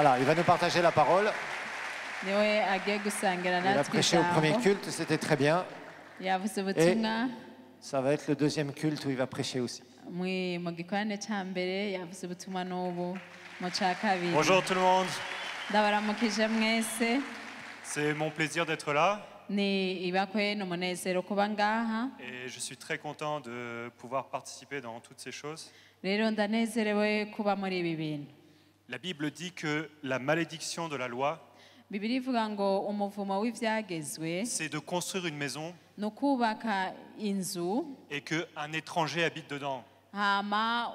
Voilà, il va nous partager la parole. niwe agiye gusangira Il a natwe prêché au premier ijambo culte, c'était très bien. yavuze ubutumwa Ça va être le deuxième culte où il va prêcher aussi. mu gikorane cya mbere yavuze ubutumwa n'ubu mu cya kabiri. Bonjour tout le monde, ndabaramukije mwese c'est mon plaisir d'être là ni ibakwe n'umunezero kuba ngaha et je suis très content de pouvoir participer dans toutes ces choses. rero ndanezerewe kuba muri ibi bintu. La Bible dit que la malédiction de la loi, Bibiliya ivuga ngo umuvumo w'ibyagezwe c'est de construire une maison ni ukubaka inzu et qu'un étranger habite dedans. hama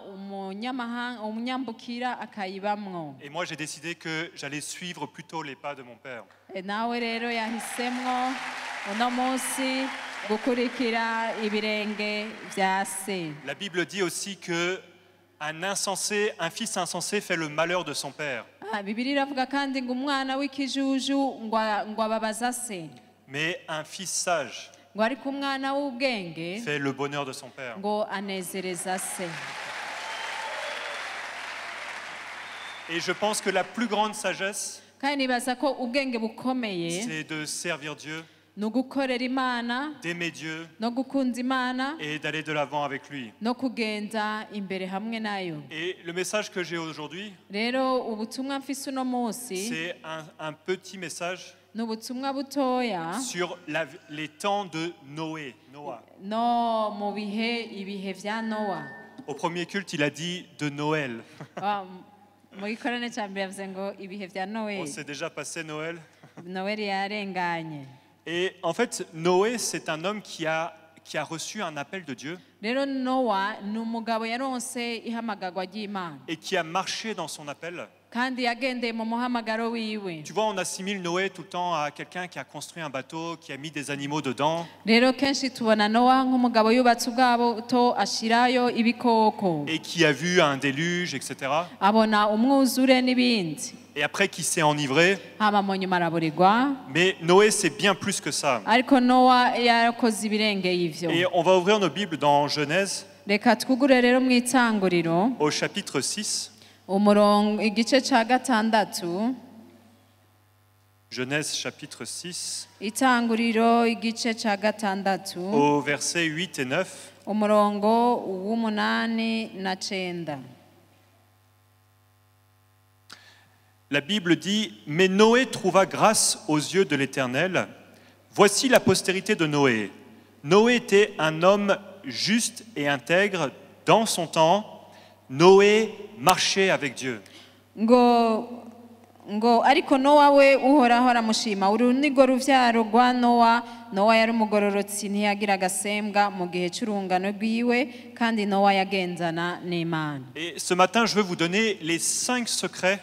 umunyambukira akayibamwo. Et moi j'ai décidé que j'allais suivre plutôt les pas de mon père. nawe rero yahisemwo uno munsi gukurikira ibirenge bya se. La Bible dit aussi que un fils insensé fait le malheur de son père. Bibiliya iravuga kandi ngo umwana w'ikijuju ngo ababaza se, Mais un fils sage ngo ariko umwana w'ubwenge fait le bonheur de son père. ngo anezereza se. Et je pense que la plus grande sagesse, kandi nibaza ko ubwenge bukomeye c'est de servir Dieu, ni ugukorera Imana d'aimer Dieu no gukunda Imana et d'aller de l'avant avec lui. no kugenda imbere hamwe nayo. Et le message que j'ai aujourd'hui, rero ubutumwa mfise uno munsi c'est un petit message ni ubutumwa butoya sur les temps de Noah. no mu ibihe vya Nowa. Au premier culte, il a dit de Noël. mu gikorane cya mbere yavuze ngo ibihe vya On Noel. s'est déjà passé Noël. Noel yarenganye. Et en fait, Noé, c'est un homme qui a reçu un appel de Dieu rero Nowa ni umugabo yaronse ihamagarwa ry'Imana et qui a marché dans son appel. kandi yagendeye mu muhamagaro wiwe. Tu vois, on assimile Noé tout le temps à quelqu'un qui a construit un bateau, qui a mis des animaux dedans. rero kenshi tubona Nowa nk'umugabo yubatse ubwato ashirayo ibikoko Et qui a vu un déluge, etc. abona umwuzure n'ibindi Et après qui s'est enivré. hama mu nyuma araburirwa. Mais Noé, c'est bien plus que ça. ariko Nowa yarakoze ibirengeye ivyo. Et on va ouvrir nos Bibles dans Genèse, reka twugure rero mu itanguriro au chapitre 6. umurongo igice ca gatandatu. Genèse, chapitre 6, itanguriro igice ca gatandatu au versets 8 et 9. umurongo w'umunani na cenda. La Bible dit « Mais Noé trouva grâce aux yeux de l'Éternel. Voici la postérité de Noé. Noé était un homme juste et intègre dans son temps. Noé marchait avec Dieu. » ngo ariko Nowa we uhoraho aramushima. uru nirwo ruvyaro rwa Nowa. Nowa yari umugororotsi ntiyagira agasembwa mu gihe c'urungano rwiwe kandi Nowa yagendana n'Imana. Et ce matin, je veux vous donner les 5 secrets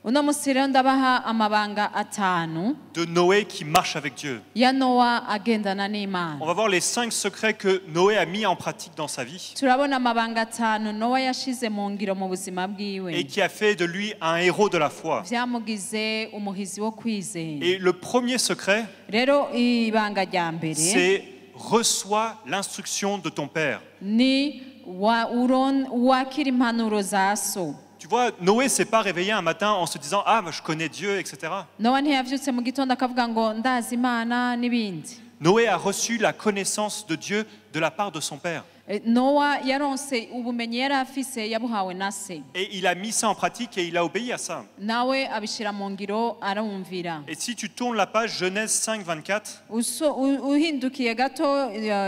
uno musi rero ndabaha amabanga atanu de Noé qui marche avec Dieu. ya Nowa agendana n'Imana. On va voir les 5 secrets que Noé a mis en pratique dans sa vie turabona amabanga atanu Nowa yashize mu ngiro mu buzima et bwiwe qui a fait de lui un héros de la foi. vyamugize umuhizi wo kwizera. Et le premier secret, rero ibanga rya mbere c'est reçois l'instruction de ton père. ni wakira impanuro za so. Tu vois, Noé s'est pas réveillé un matin en se disant « Ah, je connais Dieu, etc. » Nowa ntiyavyutse mu gitondo akavuga ngo ndazi Imana n'ibindi. Noé a reçu la connaissance de Dieu de la part de son père. Nowa yaronse ubumenyi yari afise yabuhawe na se. Et il a mis ça en pratique et il a obéi à ça. nawe abishira mu ngiro arumvira. Et si tu tournes la page Genèse 5, 24, uhindukiye gato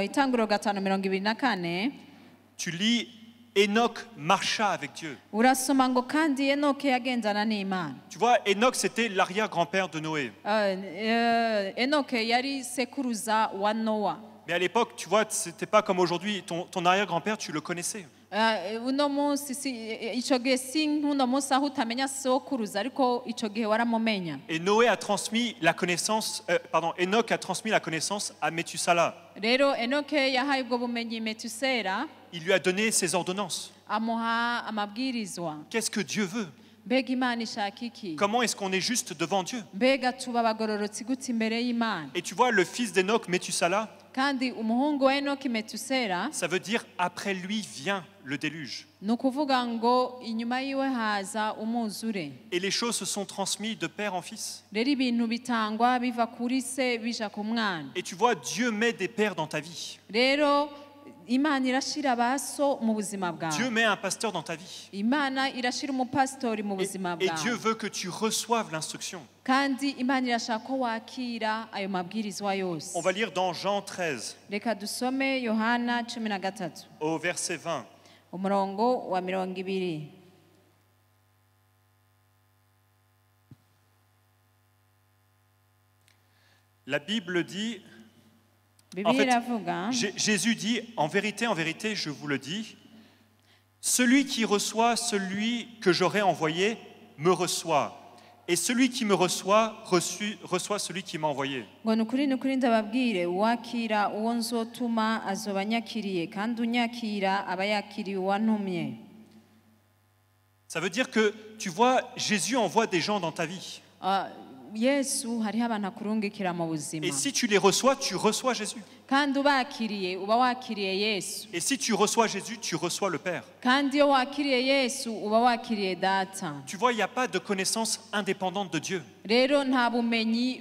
itanguriro 5:24 tu lis Enoch marcha avec Dieu. urasoma ngo kandi Enoke yagendana n'Imana. Tu vois, Enoch, c'était l'arrière-grand-père de Noé. Enoke yari sekuruza wa Nowa. Mais à l'époque, tu vois, c'était pas comme aujourd'hui. Ton arrière-grand-père, tu le connaissais. uno munsi ico gihe si nk'uno munsi aho utamenya sokuruza ariko ico gihe waramumenya. Et Noé a transmis la connaissance, Enoch a transmis la connaissance à Méthusala. rero Enoke yahaye ubwo bumenyi Metusela. Il lui a donné ses ordonnances. amuha amabwirizwa. Qu'est-ce que Dieu veut? mbega imana ishaka iki Comment est-ce qu'on est juste devant Dieu? mbega tuba abagororotsi gute imbere y'imana Et tu vois, le fils d'Enoch, Méthusala, kandi umuhungu wa enoki metusera ça veut dire après lui vient le déluge. ni ukuvuga ngo inyuma yiwe haza umwuzure Et les choses se sont transmises de père en fils. rero ibintu bitangwa biva kuri se bija ku mwana Et tu vois, Dieu met des pères dans ta vie. rero imana irashira abaso mu buzima Dieu bwawe met un pasteur dans ta vie. imana irashira umupasitori mu buzima Et Dieu bwawe veut que tu reçoives l'instruction. kandi imana irashaka ko wakira ayo mabwirizwa yose On va lire dans Jean 13, reka dusome yohana 13 au verset 20. umurongo wa 20. La Bible dit, bibiliya fait, iravuga Jésus dit, en vérité, je vous le dis, celui qui reçoit celui que j'aurai envoyé me reçoit. Et celui qui me reçoit reçoit celui qui m'a envoyé. ngo ni ukuri ndababwire uwakira uwo nzotuma azoba anyakiriye kandi unyakira aba yakiriye uwantumye. Ça veut dire que, tu vois, Jésus envoie des gens dans ta vie. yesu hariho abantu akurungikira mu buzima Et si tu les reçois, tu reçois Jésus. kandi ubakiriye uba wakiriye yesu Et si tu reçois Jésus, tu reçois le Père. kandi iyo wakiriye yesu uba wakiriye data. Tu vois, il n'y a pas de connaissance indépendante de Dieu. rero nta bumenyi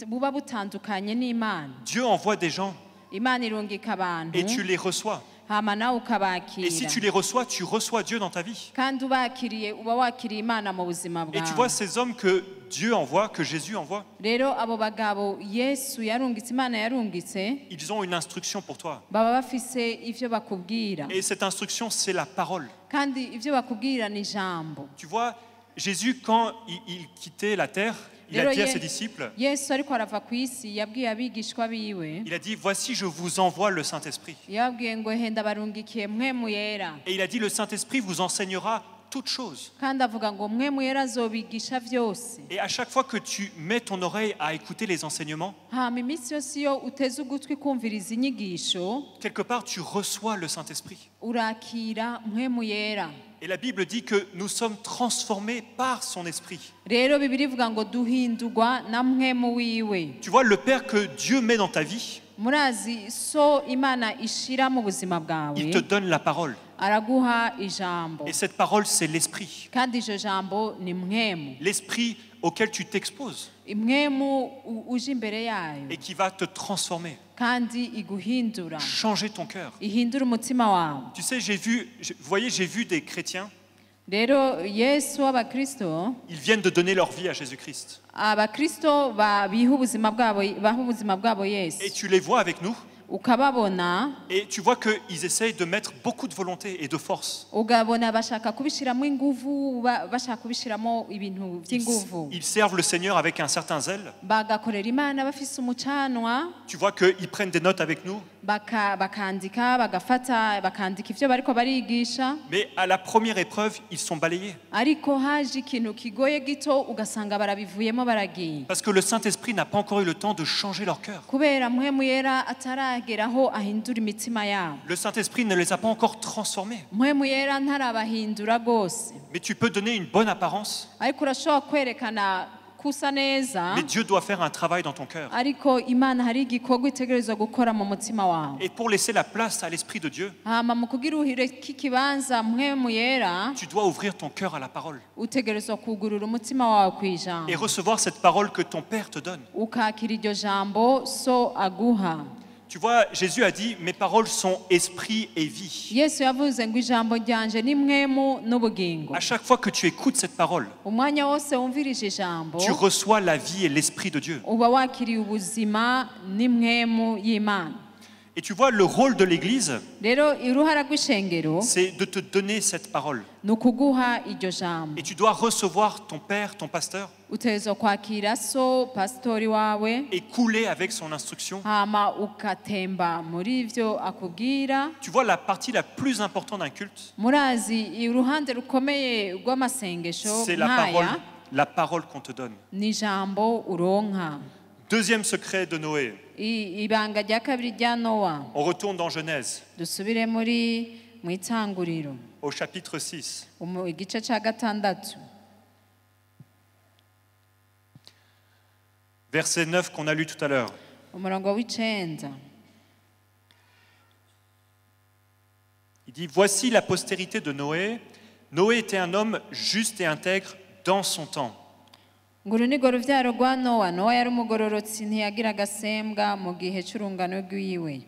buba butandukanye n'imana. Dieu envoie des gens imana irungika abantu et tu les reçois. hama nawe Et si ukabakira tu les reçois, tu reçois Dieu dans ta vie. kandi ubakiriye uba wakiriye imana mu buzima Et tu vois bwawe. ces hommes que Dieu envoie, que Jésus envoie, rero abo bagabo yesu yarungitse imana yarungitse ils ont une instruction pour toi. baba bafise ivyo bakubwira Et cette instruction, c'est la parole. kandi ivyo bakubwira ni ijambo. Tu vois, Jésus, quand il quittait la terre, il a dit à ses disciples, yesu ariko arava ku isi yabwiye abigishwa biwe il a dit, voici, je vous envoie le Saint-Esprit. yababwiye ngo henda barungikiye mpwemu yera Et il a dit, le Saint-Esprit vous enseignera toutes choses. kandi avuga ngo mpwemu yera azobigisha vyose. Et à chaque fois que tu mets ton oreille à écouter les enseignements, hama iminsi yose iyo uteze ugutwi kumviriza inyigisho quelque part, tu reçois le Saint-Esprit. urakira mpwemu yera. Et la Bible dit que nous sommes transformés par son esprit. rero bibiri ivuga ngo duhindurwa na mpwemu wiwe. Tu vois, le Père que Dieu met dans ta vie, murazi so imana ishira mu buzima bwawe il te donne la parole. araguha ijambo Et cette parole, c'est l'esprit. kandi iryo jambo ni mpwemu. L'esprit auquel tu t'exposes impwemu uje imbere yayo et qui va te transformer, kandi iguhindura changer ton cœur. ihindura umutima wawe. Tu sais, vous voyez, j'ai vu des chrétiens, rero yesu w'abakristo ils viennent de donner leur vie à Jésus-Christ. abakristo biha ubuzima bwabo baha ubuzima bwabo Et yesu tu les vois avec nous, ukababona et tu vois qu'ils essayent de mettre beaucoup de volonté et de force. ugabona bashaka kubishiramo inguvu bashaka kubishiramo ibintu by'inguvu Ils servent le Seigneur avec un certain zèle. bagakorera imana bafise umucanwa Tu vois qu'ils prennent des notes avec nous, bakandika bakandika ivyo bariko barigisha mais à la première épreuve, ils sont balayés. ariko haje ikintu kigoye gito ugasanga barabivuyemo baragiye Parce que le Saint-Esprit n'a pas encore eu le temps de changer leur cœur. kubera mpwemu yera atarageraho ahindura imitima yabo. Le Saint-Esprit ne les a pas encore transformés. mpwemu yera ntarabahindura rwose Mais tu peux donner une bonne apparence, ariko urashobora kwerekana kusa neza mais Dieu doit faire un travail dans ton cœur. ariko imana hari igikorwa itegerezwa gukora mu mutima wawe. Et pour laisser la place à l'Esprit de Dieu, hama mu kugira uhireko ikibanza mpwemu yera tu dois ouvrir ton cœur à la parole utegerezwa kugurura umutima wawe ku ijambo et recevoir cette parole que ton Père te donne. ukakira iryo jambo so aguha. Tu vois, Jésus a dit, mes paroles sont esprit et vie. yesu yavuze ngo ijambo ryanje ni mpwemu n'ubugingo. À chaque fois que tu écoutes cette parole, umwanya wose wumvirije ijambo tu reçois la vie et l'Esprit de Dieu. uba wakiriye ubuzima n'impwemu y'imana. Et tu vois, le rôle de l'Église, rero iruhara rw'ishengero c'est de te donner cette parole. ni ukuguha iryo jambo. Et tu dois recevoir ton Père, ton pasteur, utegerezwa kwakira so pasitori wawe et couler avec son instruction. hama ukatemba muri ivyo akubwira. Tu vois, la partie la plus importante d'un culte, murazi uruhande rukomeye rw'amasengesho c'est nk'aya la parole qu'on te donne. ni ijambo uronka. Deuxième secret de Noé, ibanga rya kabiri rya nowa on retourne dans Genèse, dusubire mu itanguriro au chapitre 6. igice cya gatandatu. Verset 9 qu'on a lu tout à l'heure. umurongo w'icenda. Il dit, voici la postérité de Noé. Noé était un homme juste et intègre dans son temps. ngo uru nirwo ruvyaro rwa nowa. nowa yari umugororotsi ntiyagira agasembwa mu gihe c'urungano rwiwe.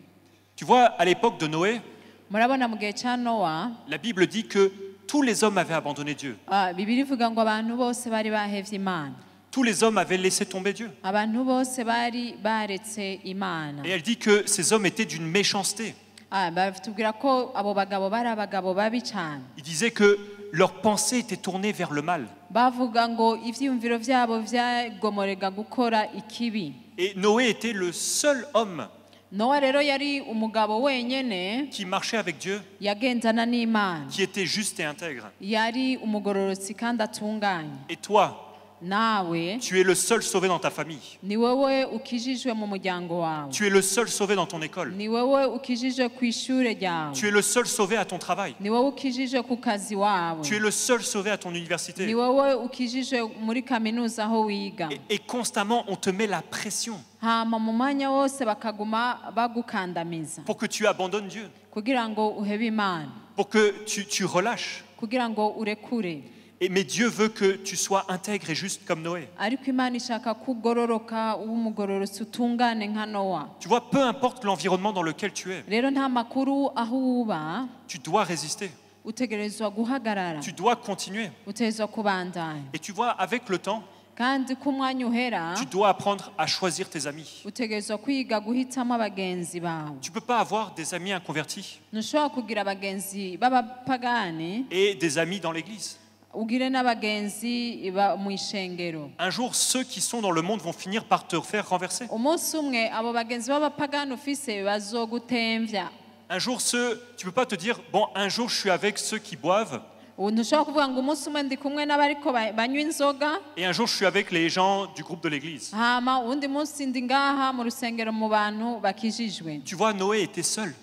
Tu vois, à l'époque de Noé, murabona mu gihe ca nowa, la Bible dit que tous les hommes avaient abandonné Dieu. bibiri ivuga ngo abantu bose bari bahevye imana. Tous les hommes avaient laissé tomber Dieu. abantu bose bari baretse imana. Et elle dit que ces hommes étaient d'une méchanceté. batubwira ko abo bagabo bari abagabo babi cane. Il disait que leurs pensées étaient tournées vers le mal. bavuga ngo ivyiyumviro vyabo vyagomorega gukora ikibi. Et Noé était le seul homme nowa rero yari umugabo wenyene qui marchait avec Dieu, yagendana n'imana, qui était juste et intègre. yari umugororotsi kandi atunganye. Et toi, nawe tu es le seul sauvé dans ta famille. ni wewe ukijijwe mu muryango wawe. Tu es le seul sauvé dans ton école. ni wewe ukijijwe kw'ishure ryawe. Tu es le seul sauvé à ton travail. ni wewe ukijijwe ku kazi wawe. Tu es le seul sauvé à ton ni université. wewe ukijijwe muri kaminuza aho wiga. Et constamment, on te met la pression hama mu mwanya wose bakaguma bagukandamiza pour que tu abandonnes Dieu, kugira ngo uhebe imana, pour que tu relâches. kugira ngo urekure. Mais Dieu veut que tu sois intègre et juste comme Noé. ariko imana ishaka kugororoka w'umugororotsi utungane nka nowa. Tu vois, peu importe l'environnement dans lequel tu es, rero nta makuru aho uba, tu dois résister. utegerezwa guhagarara, Tu dois continuer. utegerezwa kubandanya. Et tu vois, avec le temps, kandi ko umwanya uhera, tu dois apprendre à choisir tes amis. utegerezwa kwiga guhitamo abagenzi bawe. Tu ne peux pas avoir des amis inconvertis ntushobora kugira abagenzi b'abapagani et des amis dans l'église. ugire n'abagenzi mu ishengero. Un jour, ceux qui sont dans le monde vont finir par te faire renverser. umunsi umwe abo bagenzi b'abapagani ufise bazogutemvya. Un jour, tu ne peux pas te dire, bon, un jour, je suis avec ceux qui boivent, ntushobora kuvuga ngo umunsi umwe ndi kumwe n'abariko banywa inzoga, et un jour, je suis avec les gens du groupe de l'église. hama uwundi munsi ndi ngaha mu rusengero mu bantu bakijijwe. Tu vois, Noé était seul.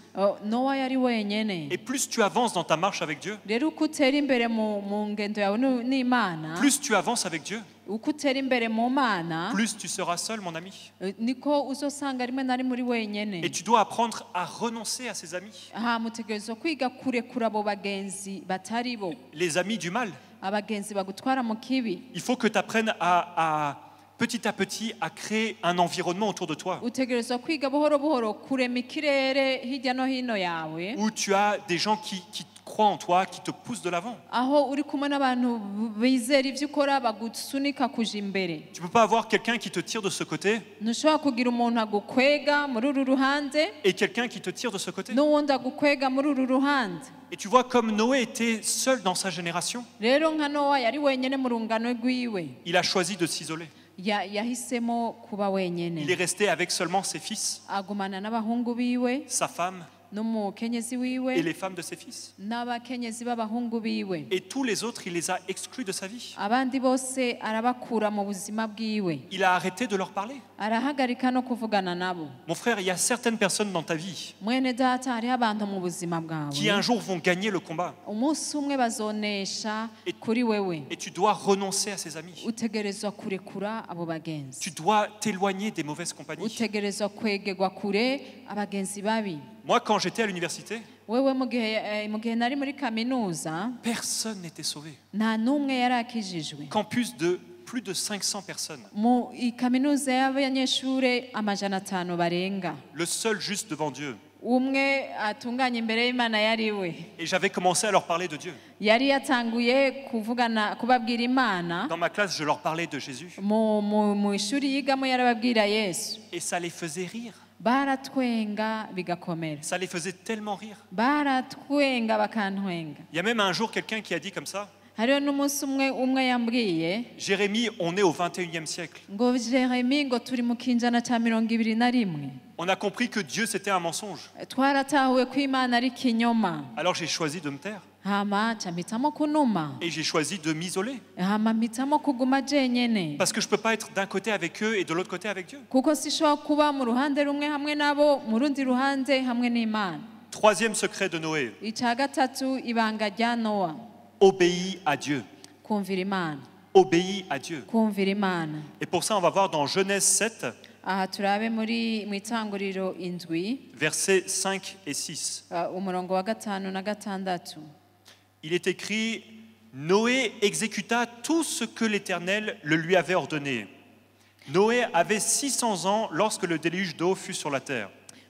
nowa yari wenyene. Et plus tu avances dans ta marche avec Dieu, rero uko utera imbere mu ngendo yawe n'imana, plus tu avances avec Dieu, uko utera imbere mu mana, plus tu seras seul, mon ami. niko uzosanga rimwe na rimwe uri wenyene. Et tu dois apprendre à renoncer à ces amis. mutegerezwa kwiga kurekura abo bagenzi batari bo, Les amis du mal. abagenzi bagutwara mu kibi. Il faut que tu apprennes à petit à petit à créer un environnement autour de toi utegerezwa kwiga buhoro buhoro kurema ikirere hirya no hino yawe, où tu as des gens qui croient en toi, qui te poussent de l'avant. aho uri kumwe n'abantu bizera ivyo ukora bagusunika kuja imbere. Tu ne peux pas avoir quelqu'un qui te tire de ce côté ntushobora kugira umuntu agukwega muri uru ruhande et quelqu'un qui te tire de ce côté. n'uwundi agukwega muri uru ruhande. Et tu vois, comme Noé était seul dans sa génération, rero nka nowa yari wenyene mu rungano rwiwe, il a choisi de s'isoler. yahisemo kuba wenyene. Il est resté avec seulement ses fils, agumana n'abahungu biwe sa femme n'umukenyezi et wiwe les femmes de ses fils. n'abakenyezi b'abahungu biwe. Et tous les autres, il les a exclus de sa vie. abandi bose arabakura mu buzima bwiwe, Il a arrêté de leur parler. arahagarika no kuvugana nabo. Mon frère, il y a certaines personnes dans ta vie mwene data, hariho abantu mu buzima qui un bwawe jour vont gagner le combat. umunsi umwe bazonesha kuri wewe. Et tu dois renoncer à ces amis. utegerezwa kurekura abo Tu bagenzi, dois t'éloigner des mauvaises compagnies. utegerezwa kwegegwa kure abagenzi babi. Moi, quand j'étais à l'université, wewe mu gihe nari muri kaminuza, personne n'était sauvé. nta n'umwe yari akijijwe. Campus de plus de 500 personnes. mu kaminuza y'abanyeshure 500 barenga, Le seul juste devant Dieu. umwe atunganye imbere y'Imana yari we. Et j'avais commencé à leur parler de Dieu. yari yatanguye kubabwira Imana. Dans ma classe, je leur parlais de Jésus. mu ishuri yigamo yarababwira Yesu. Et ça les faisait rire. baratwenga bigakomera, Ça les faisait tellement rire. baratwenga bakantwenga. Il y a même un jour quelqu'un qui a dit comme ça, hariho n'umunsi umwe yambwiye Jérémie, on est au 21e siècle. ngo Jeremi, ngo turi mu kinjana cya 21. On a compris que Dieu c'était un mensonge. twaratahuwe ko Imana ari kinyoma. Alors j'ai choisi de me taire. hama ca mpitamo kunuma, Et j'ai choisi de m'isoler. hama mpitamo kuguma jenyene, Parce que je ne peux pas être d'un côté avec eux et de l'autre côté avec Dieu. kuko sishobora kuba mu ruhande rumwe hamwe nabo, mu rundi ruhande hamwe n'Imana. Troisième secret de Noé, icya gatatu, ibanga rya Nowa, obéis à Dieu. kumvira Imana. obéit à Dieu. kumvira imana. Et pour ça, on va voir dans Genèse 7, Aha turabe mu itanguriro indwi versets 5 et 6. umurongo wa 5 na 6. Il est écrit, Noé exécuta tout ce que l'Éternel le lui avait ordonné. Noé avait 600 ans lorsque le déluge d'eau fut sur la terre.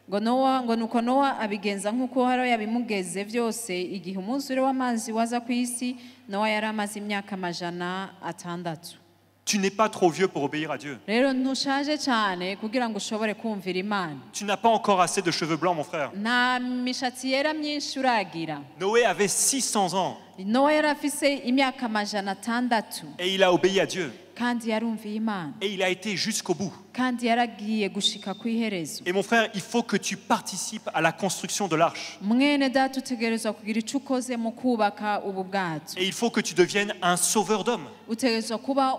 ngo nuko nowa abigenza nk'uko Uhoraho yabimugeze byose igihe umwuzure w'amazi waza ku isi, nowa yari amaze imyaka 600. Tu n'es pas trop vieux pour obéir à Dieu. rero ntushaje cyane kugira ngo ushobore kumvira imana. Tu n'as pas encore assez de cheveux blancs, mon frère. nta mishatsi yera myinshi uragira. Noé avait 600 ans nowa yari afise imyaka 600 et il a obéi à Dieu. kandi yarumviye imana, Et il a été jusqu'au bout. kandi yaragiye gushika ku iherezo. Et mon frère, il faut que tu participes à la construction de l'arche. mwene data utegerezwa kugira icyo ukoze mu kubaka ubu bwato. Et il faut que tu deviennes un sauveur d'hommes. utegerezwa kuba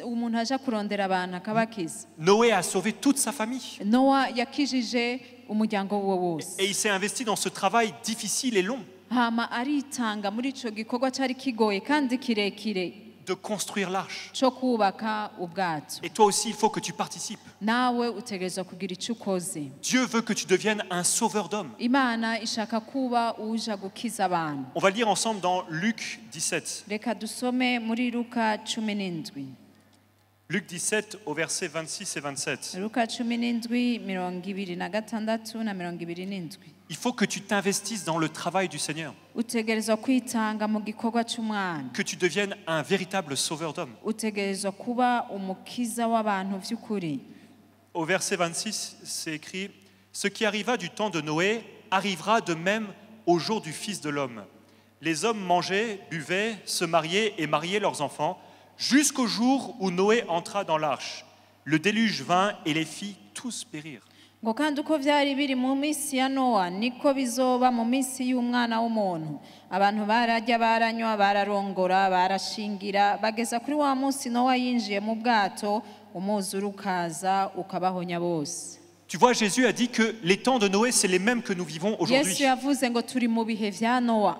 umuntu aja kurondera abantu akabakiza. Noé a sauvé toute sa famille. nowa yakijije umuryango we wose, Et il s'est investi dans ce travail difficile et long hama aritanga muri ico gikorwa cyari kigoye kandi kirekire de construire l'arche. cyo kubaka ubwato. Et toi aussi, il faut que tu participes. nawe utegerezwa kugira icyo ukoze. Dieu veut que tu deviennes un sauveur d'hommes. imana ishaka kuba uja gukiza abantu. On va lire ensemble dans Luc 17. reka dusome muri Luka 17. Luc 17 au verset 26 et 27. Luka 17 26 na 27. Il faut que tu t'investisses dans le travail du Seigneur. utegerezwa kwitanga mu gikorwa cy'umwana. Que tu deviennes un véritable sauveur d'hommes. utegerezwa kuba umukiza w'abantu by'ukuri. Au verset 26, c'est écrit « Ce qui arriva du temps de Noé arrivera de même au jour du Fils de l'homme. Les hommes mangeaient, buvaient, se mariaient et mariaient leurs enfants, jusqu'au jour où Noé entra dans l'arche. Le déluge vint et les fit tous périr. » ngo kandi uko byari biri mu minsi ya Nowa niko bizoba mu minsi y'umwana w'umuntu. abantu bararya, baranywa, bararongora, barashingira, bageza kuri wa munsi Nowa yinjiye mu bwato, umwuzure ukaza ukabahonya bose. Tu vois, Jésus a dit que les temps de Noé, c'est les mêmes que nous vivons aujourd'hui. Yesu yavuze ngo turi mu bihe vya Nowa.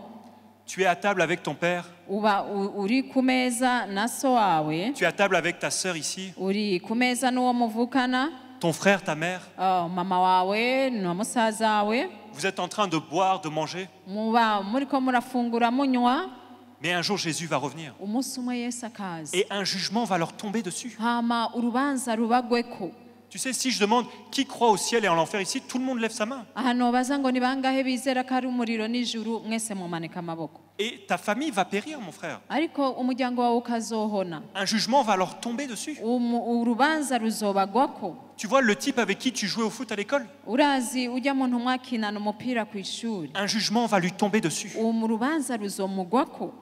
Tu es à table avec ton père, uba uri ku meza na so wawe, tu es à table avec ta sœur ici, uri ku meza n'uwo muvukana, ton frère, ta mère. mama wawe na musaza wawe, Vous êtes en train de boire, de manger. muba muriko murafungura munywa. Mais un jour, Jésus va revenir. umunsi umwe Yesu akaza, Et un jugement va leur tomber dessus. hama urubanza rubagweko. Tu sais, si je demande qui croit au ciel et en l'enfer ici, tout le monde lève sa main. Hano baza ngo ni bangahe bizera ko ari umuriro n'ijuru, mwese mumanika amaboko. Et ta famille va périr, mon frère. Ariko umuryango wawe ukazohona, Un jugement va leur tomber dessus. urubanza ruzobagwako. Tu vois le type avec qui tu jouais au foot à l'école? urazi ujya muntu mwakinana umupira ku ishuri, Un jugement va lui tomber dessus. urubanza ruzomugwako.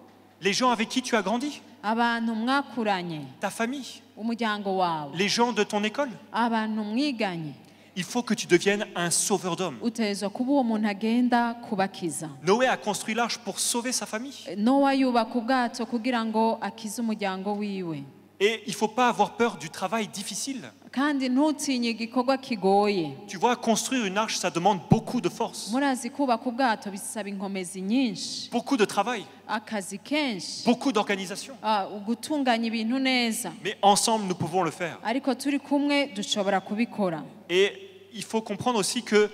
Les gens avec qui tu as grandi, abantu mwakuranye, ta famille, umuryango wawe, les gens de ton école. abantu mwiganye, Il faut que tu deviennes un sauveur d'hommes. utegerezwa kuba uwo muntu agenda kubakiza. Noé a construit l'arche pour sauver sa famille. Nowa yubaka ubwato kugira ngo akize umuryango wiwe. Et il ne faut pas avoir peur du travail difficile. kandi ntutinye igikorwa kigoye. Tu vois, construire une arche, ça demande beaucoup de force, murazi kubaka ubwato bisaba inkomezi nyinshi, beaucoup de travail, akazi kenshi, beaucoup d'organisation. ugutunganya ibintu neza. Mais ensemble, nous pouvons le faire. ariko turi kumwe dushobora kubikora. Et il faut comprendre aussi que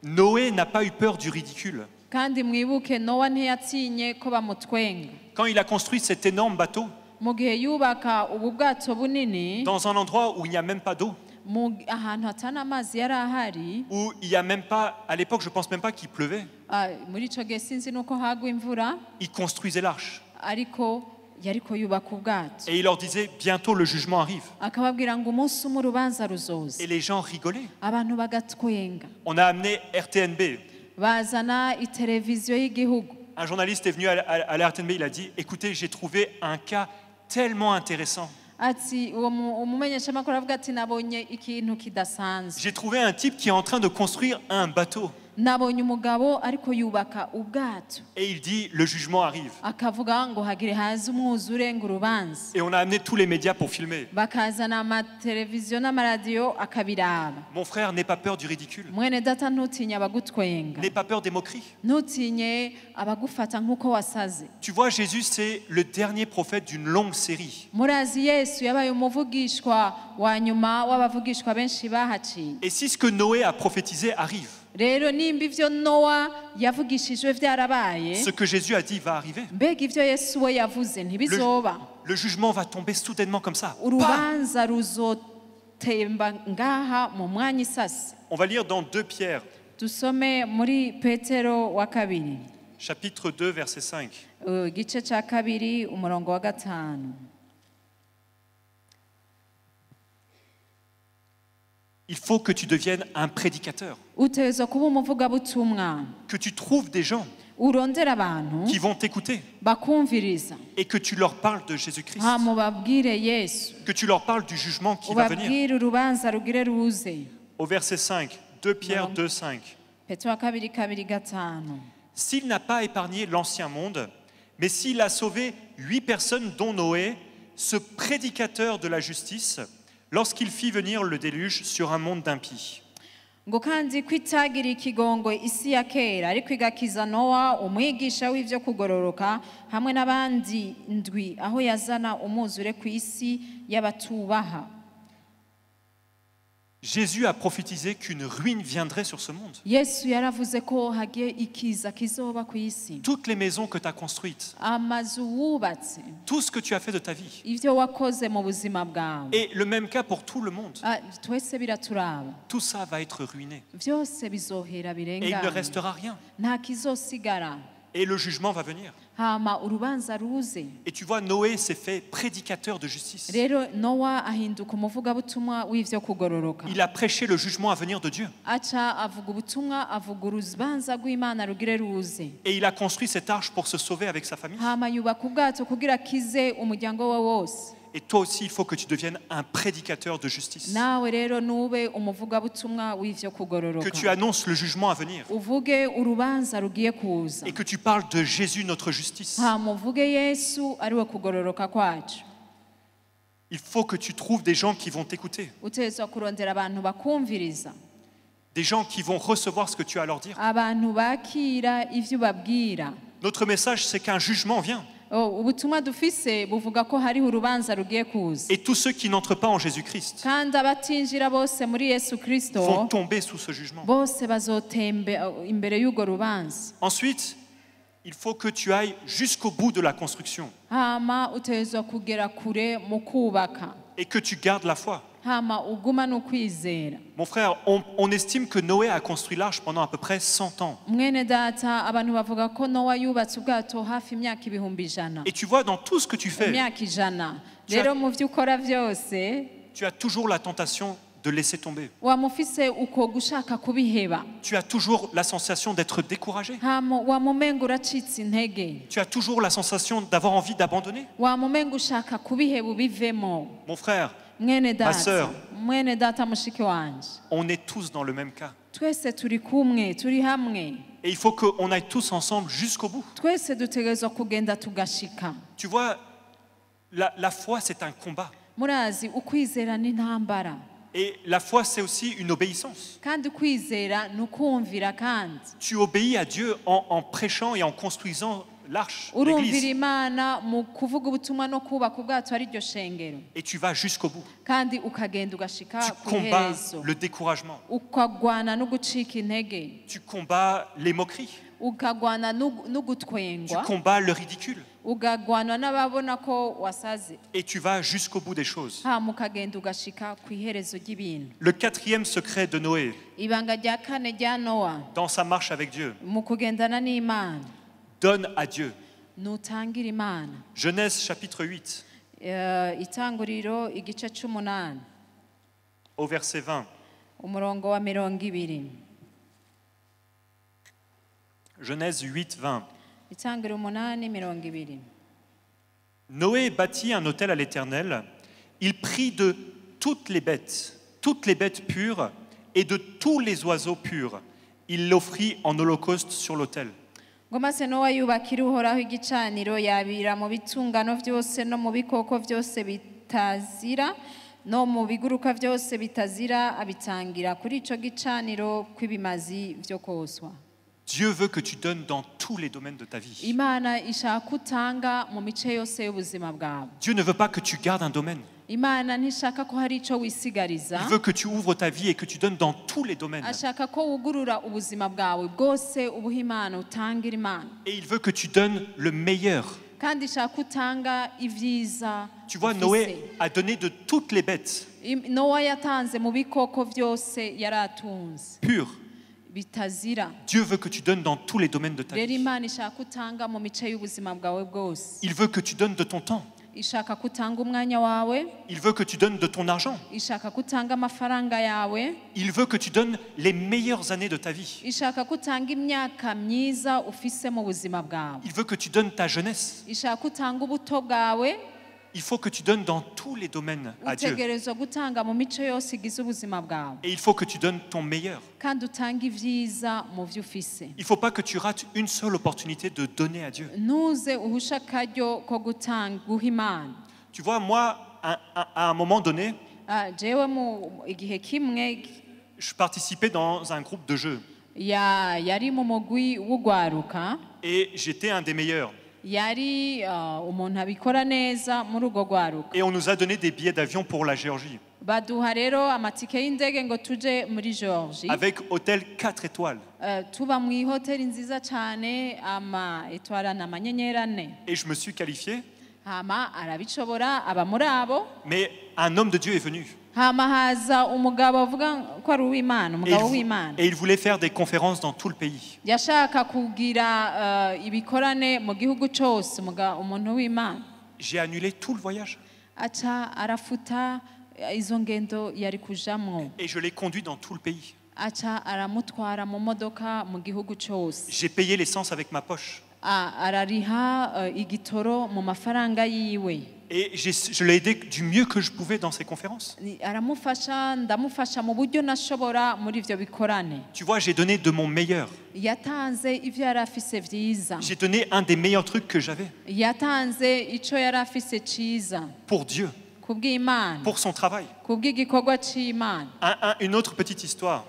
Noé n'a pas eu peur du ridicule. kandi mwibuke Nowa ntiyatinye ko bamutwenga. Quand il a construit cet énorme bateau, mu gihe yubaka ubu bwato bunini, dans un endroit où il n'y a même pas d'eau, ahantu hatana amazi yari ahari, où il n'y a même pas, à l'époque, je ne pense même pas qu'il pleuvait, muri ico gihe sinzi nuko hagwa imvura, il construisait l'arche. ariko yariko yubaka ubwato. Et il leur disait, bientôt le jugement arrive. akababwira ngo umunsi umwe urubanza ruzoza. Et les gens rigolaient. abantu bagatwenga. On a amené RTNB. bazana iteleviziyo y'igihugu. Un journaliste est venu à la RTNB, il a dit, écoutez, j'ai trouvé un cas tellement intéressant. ati umumenyeshamakuru avuga ati nabonye ikintu kidasanzwe. J'ai trouvé un type qui est en train de construire un bateau. nabonye umugabo ariko yubaka ubwato Et il dit, le jugement arrive. akavuga ngo hagire haze umwuzure ngo urubanza Et on a amené tous les médias pour filmer. bakazana amateleviziyo n'amaradiyo akabiraba Mon frère, n'aie pas peur du ridicule. mwene data ntutinye abagutwenga N'aie pas peur des moqueries. ntutinye abagufata nk'uko wasaze Tu vois, Jésus, c'est le dernier prophète d'une longue série. murazi yesu yabaye umuvugishwa wa nyuma w'abavugishwa benshi bahaciye Et si ce que Noé a prophétisé arrive, rero nimba ivyo nowa yavugishijwe vyarabaye ce que Jésus a dit va arriver. mbega ivyo yesu we yavuze ntibizoba Le jugement va tomber soudainement comme ça. Bam! urubanza ruzotemba ngaha mu mwanya isasi On va lire dans 2 Pierre, dusome muri petero wa kabiri chapitre 2, verset 5. igice ca kabiri umurongo wa gatanu Il faut que tu deviennes un prédicateur, utegerezwa kuba umuvugabutumwa que tu trouves des gens urondera abantu qui vont t'écouter bakumviriza et que tu leur parles de Jésus-Christ, hama ubabwire yesu que tu leur parles du jugement qui va venir. ubabwire urubanza rugire ruze Au verset 5, 2 Pierre 2, 5. petero wa kabiri kabiri gatanu S'il n'a pas épargné l'ancien monde, mais s'il a sauvé 8 personnes, dont Noé, ce prédicateur de la justice, lorsqu'il fit venir le déluge sur un monde d'impies. ngo kandi ko itagira ikigongo isi ya kera ariko igakiza nowa umwigisha w'ivyo kugororoka hamwe n'abandi ndwi aho yazana umwuzure ku isi y'abatubaha Jésus a prophétisé qu'une ruine viendrait sur ce monde. yesu yaravuze ko hagiye ikiza kizoba ku isi Toutes les maisons que tu as construites, amazu wubatse tout ce que tu as fait de ta vie. ivyo wakoze mu buzima bwawe Et le même cas pour tout le monde. twese biraturaba Tout ça va être ruiné. vyose bizohera Et il ne birengana restera rien. nta kizosigara Et le jugement va venir. hama urubanza ruze Et tu vois, Noé s'est fait prédicateur de justice. rero nowa ahinduka umuvugabutumwa w'ivyo kugororoka Il a prêché le jugement à venir de Dieu. aca avuga ubutumwa avuga urubanza rw'imana rugire ruze Et il a construit cette arche pour se sauver avec sa famille. hama yubaka ubwato kugira akize umuryango we wose Et toi aussi, il faut que tu deviennes un prédicateur de justice. nawe rero nube umuvugabutumwa w'ivyo Que kugororoka tu annonces le jugement à venir. uvuge urubanza rugiye kuza Et que tu parles de Jésus, notre justice. hama uvuge yesu ariwe kugororoka kwacu Il faut que tu trouves des gens qui vont t'écouter. utegerezwa kurondera abantu bakumviriza Des gens qui vont recevoir ce que tu as à leur dire. abantu bakira ivyo ubabwira Notre message, c'est qu'un jugement vient. ubutumwa dufise buvuga ko hariho urubanza rugiye kuza Et tous ceux qui n'entrent pas en Jésus-Christ kandi abatinjira bose muri yesu kristo vont tomber sous ce jugement. bose bazotembe imbere y'urwo rubanza Ensuite, il faut que tu ailles jusqu'au bout de la construction hama utegerezwa kugera kure mu kubaka et que tu gardes la foi. hama ugumane ukwizera Mon frère, on estime que Noé a construit l'arche pendant à peu près 100 ans. mwene data abantu bavuga ko nowa yubatse ubwato hafi imyaka ibihumbi ijana Et tu vois, dans tout ce que tu fais, imyaka ijana Tu as- rero mu vyo ukora vyose tu as toujours la tentation de laisser tomber. wamufise uko gushaka kubiheba Tu as toujours la sensation d'être découragé. hama wamumenga uracitse intege Tu as toujours la sensation d'avoir envie d'abandonner. wamumenga ushaka kubiheba ubivemo Mon frère, mwene sœur. data mwene data mushiki wanje on est tous dans le même cas. twese turi kumwe turi hamwe Et il faut qu'on aille tous ensemble jusqu'au bout. twese dutegerezwa kugenda tugashika Tu vois, la foi, c'est un combat. murazi ukwizera n'intambara Et la foi, c'est aussi une obéissance. kandi ukwizera ni ukumvira kandi Tu obéis à Dieu en prêchant et en construisant l'arche, urumvira l'église. imana mu kuvuga ubutumwa no kubaka ubwato ari ryo shengero Et tu vas jusqu'au bout. kandi ukagenda ugashika Tu ku combats iherezo le découragement. ukagwana no gucika intege Tu combats les moqueries. ukagwana no Tu gutwengwa combats le ridicule. ugagwana n'ababona ko wasaze Et tu vas jusqu'au bout des choses. hama ukagenda ugashika ku iherezo ry'ibintu Le 4e secret de Noé, ibanga rya kane rya nowa dans sa marche avec Dieu, mu kugendana n'imana donne à Dieu. nutangira imana Genèse chapitre 8, itanguriro igice c'umunani au verset 20. umurongo wa 20 Genèse 8, 20. itanguriro 8:20 Noé bâtit un autel à l'Éternel. Il prit de toutes les bêtes pures, et de tous les oiseaux purs, il l'offrit en holocauste sur l'autel. ngo maze nowa yubakira uhoraho igicaniro yabira mu bitungano byose no mu bikoko byose bitazira no mu biguruka byose bitazira abitangira kuri ico gicaniro kw'ibimazi byo koswa. Dieu veut que tu donnes dans tous les domaines de ta vie. Imana ishaka utanga mu mice yose y'ubuzima bwawe. Dieu ne veut pas que tu gardes un domaine. Imana ntishaka ko hari ico wisigariza. Il veut que tu ouvres ta vie et que tu donnes dans tous les domaines. ashaka ko wugurura ubuzima bwawe bwose ubuha Imana utangira Imana. Et il veut que tu donnes le meilleur. kandi ishaka utanga ivyiza. Tu vois, ufise. Noé a donné de toutes les bêtes Nowa yatanze mu bikoko byose yaratunze pures. bitazira. Dieu veut que tu donnes dans tous les domaines de ta rero vie. Imana ishaka utanga mu mice y'ubuzima bwawe bwose. Il veut que tu donnes de ton temps. ishaka kutanga umwanya wawe. Il veut que tu donnes de ton argent. ishaka kutanga amafaranga yawe. Il veut que tu donnes les meilleures années de ta vie. ishaka kutanga imyaka myiza ufise mu buzima bwawe. Il veut que tu donnes ta jeunesse. ishaka utanga ubuto bwawe. Il faut que tu donnes dans tous les domaines à Dieu. utegerezwa gutanga mu mico yose igize ubuzima bwawe. Et il faut que tu donnes ton meilleur. kandi utanga ivyiza mu vyo ufise. Il ne faut pas que tu rates une seule opportunité de donner à Dieu. ntuze uhusha akaryo ko gutanga guha Imana. Tu vois, moi, à un moment donné, jewe mu igihe kimwe je participais dans un groupe de jeu. yari mu mugwi w'ugwaruka. Et j'étais un des meilleurs. yari umuntu abikora neza muri urwo gwaruka. Et on nous a donné des billets d'avion pour la Géorgie. baduha rero amatike y'indege ngo tuje muri Georgie. Avec hôtel 4 étoiles. tuba mu ihoteli nziza cyane etwara na amanyenyeri 4. Et je me suis qualifié. hama arabishobora aba muri abo. Mais un homme de Dieu est venu. hama haza umugabo avuga ko ari uw'Imana, umugabo w'Imana. Et il voulait faire des conférences dans tout le pays. yashaka kugira ibikorane mu gihugu cyose umuntu w'Imana. J'ai annulé tout le voyage. aca arafuta izo ngendo yari kujamwo. Et je l'ai conduit dans tout le pays. aca aramutwara mu modoka mu gihugu cyose. J'ai payé l'essence avec ma poche. arariha igitoro mu mafaranga yiwe. Et je l'ai aidé du mieux que je pouvais dans ces conférences. aramufasha ndamufasha mu buryo nashobora muri ivyo bikorane. Tu vois, j'ai donné de mon meilleur. yatanze ivyo yari afise vyiza. J'ai donné un des meilleurs trucs que j'avais. yatanze ico yari afise ciza. Pour Dieu. kubw'Imana. Pour son travail. kubw'igikorwa c'Imana. Une autre petite histoire.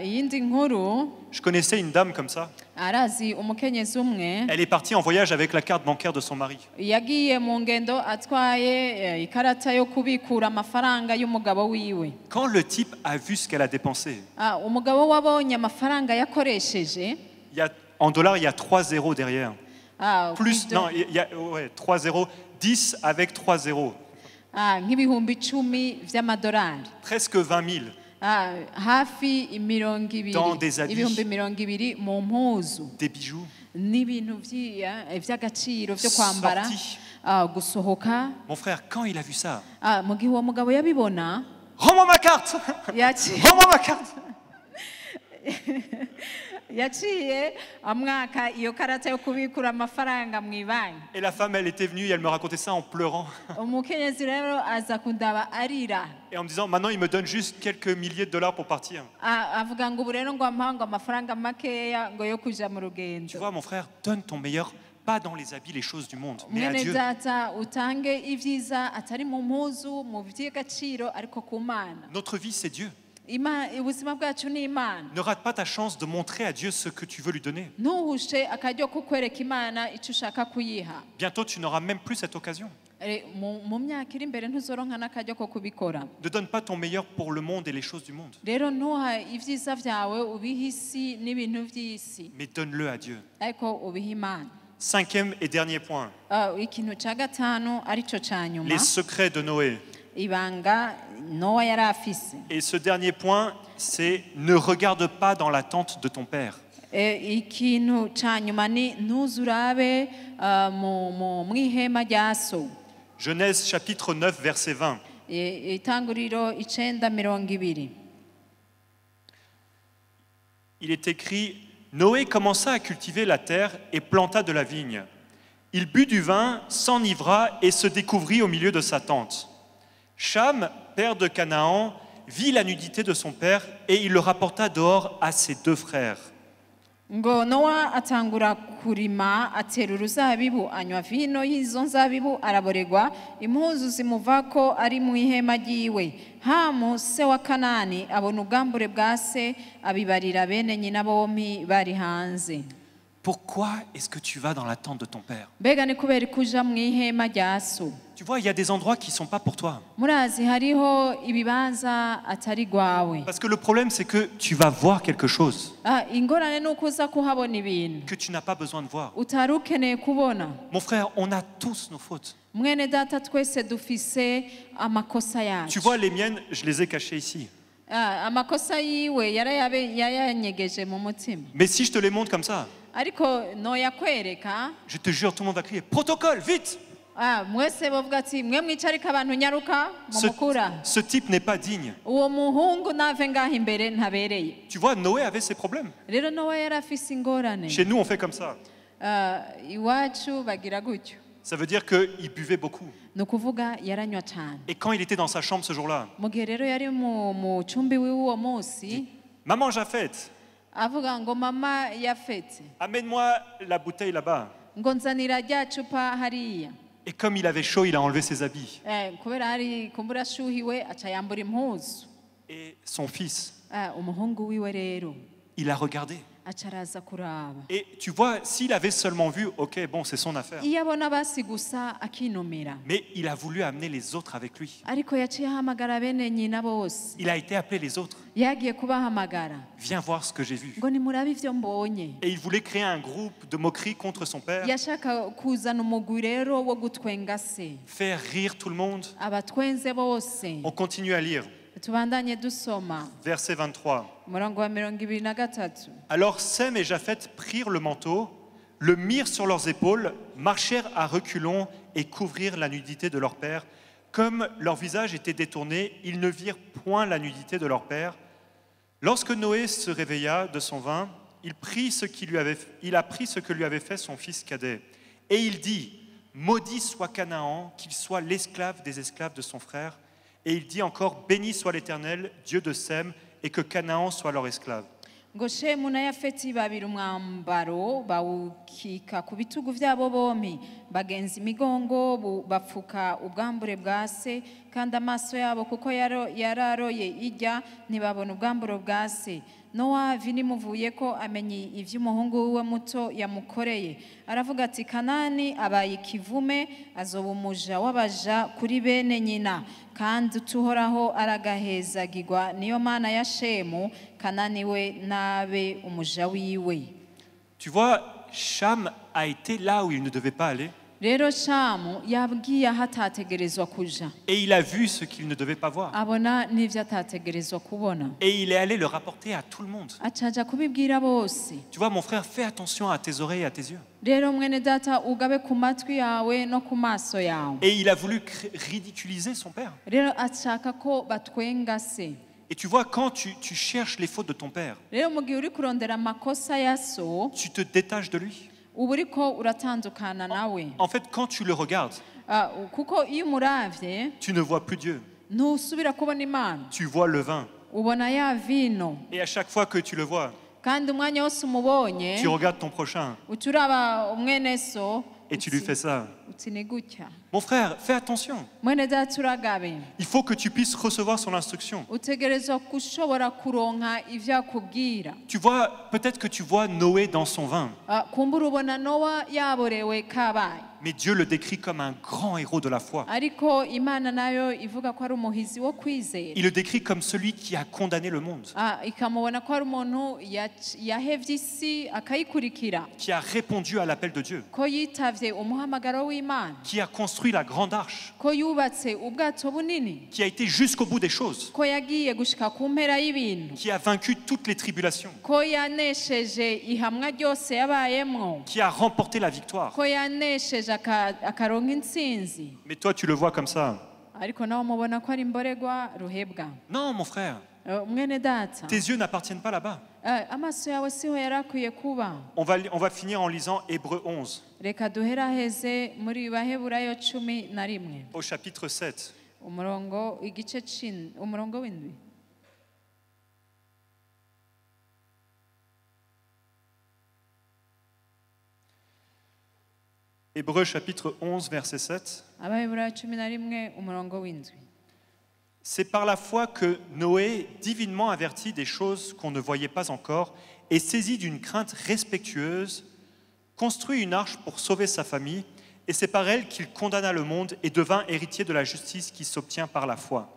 iyindi nkuru. Je connaissais une dame comme ça. arazi umukenyezi umwe. Elle est partie en voyage avec la carte bancaire de son mari. yagiye mu ngendo atwaye ikarata yo kubikura amafaranga y'umugabo wiwe. Quand le type a vu ce qu'elle a dépensé, umugabo wabonye amafaranga yakoresheje. En dollars, il y a 3 zéros derrière. Plus, non, il y a 3 zéros, 10 avec 3 zéros. nk'ibihumbi 10 vy'amadolari. Presque 20 000. hafi 20 Dans des habits. ibihumbi 20 mu mpuzu. Des bijoux. n'ibintu vy'agaciro vyo kwambara. Sorties. gusohoka. Mon frère, quand il a vu ça, mu gihe uwo mugabo yabibona. rends-moi ma carte. Rends-moi ma carte. yaciye amwaka iyo karata yo kubikura amafaranga mu ibanki. Et la femme, elle était venue et elle me racontait ça en pleurant. umukenyezi rero aza kundaba arira. Et en me disant, maintenant, il me donne juste quelques milliers de dollars pour partir. avuga ngo ubu rero ngo ampa amafaranga makeya ngo yo kuja mu rugendo. Tu vois, mon frère, donne ton meilleur, pas dans les habits, les choses du monde, mais à mwene Dieu. data utange ivyiza atari mu mpuzu mu vy'agaciro ariko ku Mana. Notre vie, c'est Dieu. ubuzima bwacu ni Imana. Ne rate pas ta chance de montrer à Dieu ce que tu veux lui donner. ntuhushe akaryo ko kwereka Imana icyo ushaka kuyiha. Bientôt, tu n'auras même plus cette occasion. mu myaka iri imbere ntuzoronka n'akaryo ko kubikora. Ne donne pas ton meilleur pour le monde et les choses du monde, rero ntuha ivyiza vyawe ubiha isi n'ibintu vy'isi, mais donne-le à Dieu. ariko ubiha Imana. 5e et dernier point, ikintu ca gatanu arico ca nyuma. les secrets de Noé. ibanga Nowa yari afise. Et ce dernier point, c'est ne regarde pas dans la tente de ton père. ikintu ca nyuma ni ntuzurabe mu ihema rya so. Genèse chapitre 9, verset 20. itanguriro 9:20. Il est écrit, Noé commença à cultiver la terre et planta de la vigne. Il but du vin, s'enivra et se découvrit au milieu de sa tente. Cham, père de Canaan, vit la nudité de son père et il le rapporta dehors à ses 2 frères. ngo nowa atangura kurima atera uruzabibu anywa vino y'izo nzabibu araboregwa impuzu zimuvako ari mu ihema ryiwe hamu se wa kanani abona ubwambure bwa se abibarira bene nyina bompi bari hanze. Pourquoi est-ce que tu vas dans la tente de ton père? mbega ni kubera kuja mu ihema rya so. Tu vois, il y a des endroits qui ne sont pas pour toi. murazi hariho ibibanza atari gwawe. Parce que le problème, c'est que tu vas voir quelque chose ingorane nuko uza kuhabona ibintu que tu n'as pas besoin de voir. utari ukeneye kubona. Mon frère, on a tous nos fautes. mwene data twese dufise amakosa yacu. Tu vois, les miennes, je les ai cachées ici. amakosa yiwe yayanyegeje mu mutima. Mais si je te les montre comme ça, ariko noyakwereka je te jure, tout le monde va crier « Protocole, vite !» mwese bavuga ati mwe mwicarika abantu nyaruka mumukura. Ce type n'est pas digne. uwo muhungu nave ngaho imbere ntabereye. Tu vois, Noé avait ses problèmes. rero nowa yari afise ingorane. Chez nous, on fait comme ça. iwacu bagira gutyo. Ça veut dire qu'il buvait beaucoup. ni ukuvuga yaranywa cyane. Et quand il était dans sa chambre ce jour-là, mu gihe rero yari mu cumbi w'uwo munsi Maman Japheth, avuga ngo mama yafetse amène-moi la bouteille là-bas. ngo nzanira rya cupa hariya. Et comme il avait chaud, il a enlevé ses habits. kubera hari kumbura ashuhiwe aca yambura impuzu. Et son fils, umuhungu wiwe rero il a regardé. aca araza kuraba. Et tu vois, s'il avait seulement vu, ok, bon, c'est son affaire. iyo abona basi gusa akinumira. Mais il a voulu amener les autres avec lui. ariko yaciye ahamagara bene nyina bose. Il a été appelé les autres. yagiye kubahamagara Viens voir ce que j'ai vu. ngo nimurabe ivyo mbonye. Et il voulait créer un groupe de moquerie contre son père, yashaka kuzana umugwi rero wo gutwenga se. faire rire tout le monde. abatwenze bose. On continue à lire. tubandanye dusoma Verset 23. umurongo wa 23. Alors Sem et Japheth prirent le manteau, le mirent sur leurs épaules, marchèrent à reculons et couvrirent la nudité de leur père. Comme leur visage était détourné, ils ne virent point la nudité de leur père. Lorsque Noé se réveilla de son vin, il a pris ce que lui avait fait son fils cadet. Et il dit, maudit soit Canaan, qu'il soit l'esclave des esclaves de son frère. Et il dit encore, béni soit l'Éternel, Dieu de Sem, et que Canaan soit leur esclave. ngo shemu na yafeti babiri umwambaro bawukika ku bitugu byabo bompi bagenza imigongo bapfuka ubwambure bwa se kandi amaso yabo kuko yararoye ijya ntibabona ubwamburo bwa se. nowa vinimuvuye ko amenye ivy'umuhungu wiwe muto yamukoreye aravuga ati kanani abaye ikivume azoba umuja w'abaja kuri bene nyina kandi utuhoraho aragahezagirwa niyo mana ya shemu kanani we nabe umuja wiwe. Tu vois, Cham a été là où il ne devait pas aller. rero shamu yabwiye aho atategerezwa kuja. Et il a vu ce qu'il ne devait pas voir. abona n'ivyo atategerezwa kubona. Et il est allé le rapporter à tout le monde. acaja kubibwira bose. Tu vois, mon frère, fais attention à tes oreilles et à tes yeux. rero mwene data ugabe ku matwi yawe no ku maso yawe. Et il a voulu ridiculiser son père. rero ashaka ko batwenga se. Et tu vois, quand tu cherches les fautes de ton père, rero mu gihe uri kurondera amakosa ya so tu te détaches de lui. uba uriko uratandukana nawe. En fait, quand tu le regardes, kuko iyo umuravye tu ne vois plus Dieu. ntusubira kubona Imana. Tu vois le vin. ubona ya vino. Et à chaque fois que tu le vois, kandi umwanya wose umubonye tu regardes ton prochain uca uraba umwene so et tu lui fais ça. uti ni gutya. Mon frère, fais attention. mwene data uragabe. Il faut que tu puisses recevoir son instruction. utegerezwa gushobora kuronka ivyo akubwira. Tu vois, peut-être que tu vois Noé dans son vin, kumbura ubona nowa yaborewe kabaye. mais Dieu le décrit comme un grand héros de la foi. ariko Imana nayo ivuga ko ari umuhizi wo kwizera. Il le décrit comme celui qui a condamné le monde, ikamubona ko ari umuntu yahevye isi akayikurikira. qui a répondu à l'appel de Dieu, ko yitavye umuhamagaro w'Imana. qui a construit la grande arche, ko yubatse ubwato bunini. qui a été jusqu'au bout des choses, ko yagiye gushika ku mpera y'ibintu. qui a vaincu toutes les tribulations, ko yanesheje ihamwa ryose yabayemwo. qui a remporté la victoire. ko yanesheje akaronka intsinzi. Mais toi, tu le vois comme ça. ariko nawe mubona ko ari imborerwa ruhebwa. Non, mon frère, mwene data tes yeux n'appartiennent pas là-bas. amaso yawe siho yarakwiye kuba. On va finir en lisant Hébreux 11, reka duheraheze muri Baheburayo 11 au chapitre 7. umurongo w'indwi. Hébreux chapitre 11, verset 7. Abaheburayo 11 umurongo w'indwi. C'est par la foi que Noé, divinement averti des choses qu'on ne voyait pas encore, et saisi d'une crainte respectueuse, construit une arche pour sauver sa famille, et c'est par elle qu'il condamna le monde et devint héritier de la justice qui s'obtient par la foi.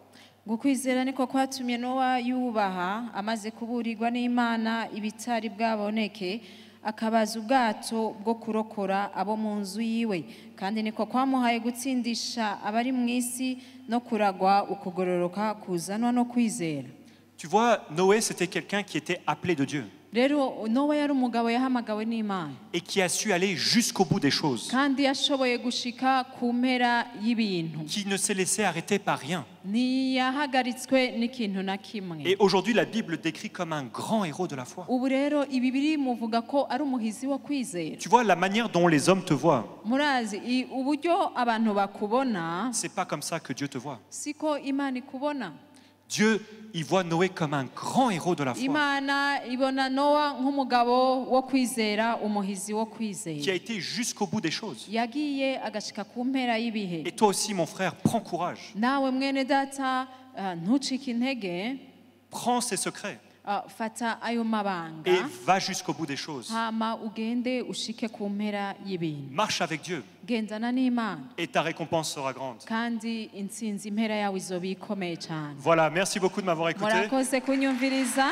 Gukwizera niko kwatumye Nowa yubaha amaze kuburirwa n'Imana ibitari bwaboneke akabaza ubwato bwo kurokora abo mu nzu yiwe kandi niko kwamuhaye gutsindisha abari mu isi no kuragwa ukugororoka kuzanwa no kwizera. Tu vois, Noé, c'était quelqu'un qui était appelé de Dieu Rero Nowa yari umugabo yahamagawe n'Imana et qui a su aller jusqu'au bout des choses, kandi yashoboye gushika ku mpera y'ibintu, qui ne s'est laissé arrêter par rien. ntiyahagaritswe n'ikintu na kimwe. Et aujourd'hui, la Bible le décrit comme un grand héros de la foi. Ubu rero ibi biri muvuga ko ari umuhizi wo kwizera. Tu vois, la manière dont les hommes te voient, Murazi uburyo abantu bakubona c'est pas comme ça que Dieu te voit. siko Imana ikubona. Dieu, il voit Noé comme un grand héros de la foi, Imana ibona Nowa nk'umugabo wo kwizera, umuhizi wo qui a kwizera, été jusqu'au bout des choses. yagiye agashika ku mpera y'ibihe. Et toi aussi, mon frère, prends courage. Nawe mwene data ntucike intege, Prends ses secrets fata ayo mabanga et va jusqu'au bout des choses. hama ugende ushike ku mpera y'ibintu. Marche avec Dieu Gendana n'Imana et ta récompense sera grande. kandi intsinzi impera yawe izoba ikomeye cyane. Voilà, merci beaucoup de m'avoir écouté. Murakoze kunyumviriza.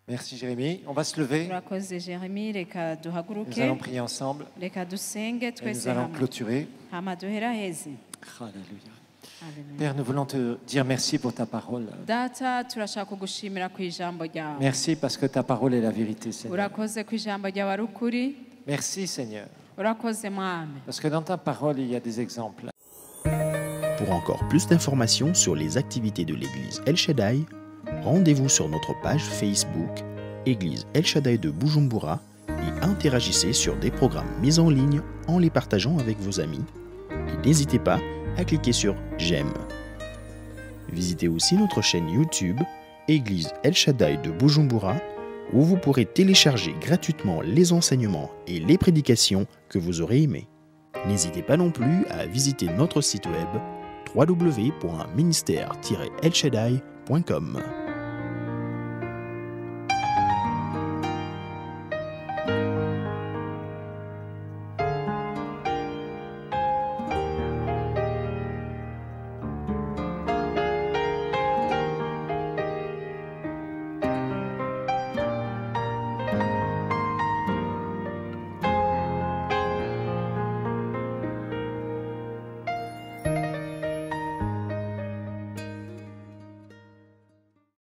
Merci Jérémy. On va se lever. Murakoze Jeremy, reka Nous duhaguruke, allons prier ensemble reka dusenge et twese nous allons hamwe clôturer. hama duheraheze. Alléluia. Haleluya. Père, nous voulons te dire merci pour ta parole. Data turashaka kugushimira ku ijambo ryawe. Merci parce que ta parole est la vérité, Seigneur. Urakoze ku ijambo ryawe ari ukuri. Merci, Seigneur. Urakoze mwami. Parce que dans ta parole, il y a des exemples. Pour encore plus d'informations sur les activités de l'église El Shaddai, rendez-vous sur notre page Facebook Église El Shaddai de Bujumbura et interagissez sur des programmes mis en ligne en les partageant avec vos amis. Et n'hésitez pas à cliquer sur J'aime. Visitez aussi notre chaîne YouTube Église El Shaddai de Bujumbura où vous pourrez télécharger gratuitement les enseignements et les prédications que vous aurez aimés. N'hésitez pas non plus à visiter notre site web www.ministère-elshaddai.com.